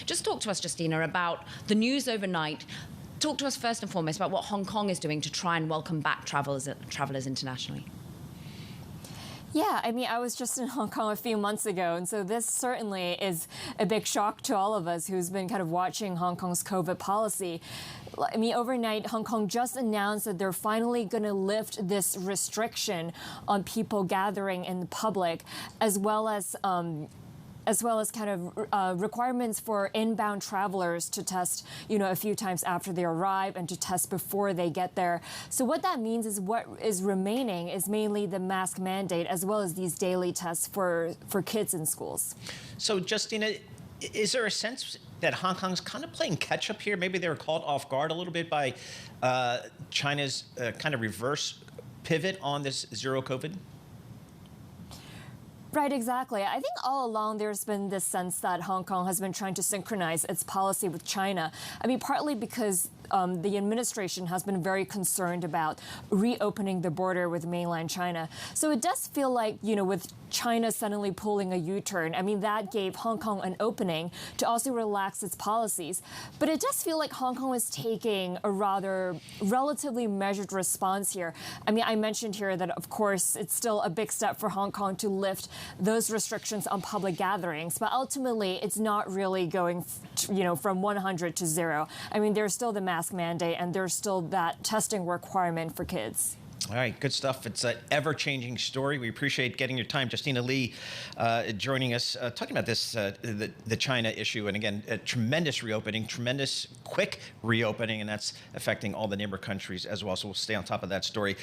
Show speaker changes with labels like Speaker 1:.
Speaker 1: Just talk to us, Justina, about the news overnight. Talk to us first and foremost about what Hong Kong is doing to try and welcome back travelers internationally.
Speaker 2: Yeah, I mean, I was just in Hong Kong a few months ago, and so this certainly is a big shock to all of us who's been kind of watching Hong Kong's COVID policy. I mean, overnight, Hong Kong just announced that they're finally going to lift this restriction on people gathering in the public, as well as kind of requirements for inbound travelers to test, a few times after they arrive and to test before they get there. So what that means is what is remaining is mainly the mask mandate, as well as these daily tests for kids in schools.
Speaker 3: So, Justina, is there a sense that Hong Kong's kind of playing catch up here? Maybe they were caught off guard a little bit by China's kind of reverse pivot on this zero COVID?
Speaker 2: Right, exactly. I think all along there's been this sense that Hong Kong has been trying to synchronize its policy with China. I mean, partly because the administration has been very concerned about reopening the border with mainland China. So it does feel like, with China suddenly pulling a U-turn, I mean, that gave Hong Kong an opening to also relax its policies. But it does feel like Hong Kong is taking a rather relatively measured response here. I mean, I mentioned here that, of course, it's still a big step for Hong Kong to lift those restrictions on public gatherings. But ultimately, it's not really going, from 100 to 0. I mean, there's still the mask mandate, and there's still that testing requirement for kids.
Speaker 3: All right, good stuff. It's an ever-changing story. We appreciate getting your time. Justina Lee joining us, talking about this, the China issue. And again, a tremendous reopening, tremendous quick reopening, and that's affecting all the neighbor countries as well. So we'll stay on top of that story.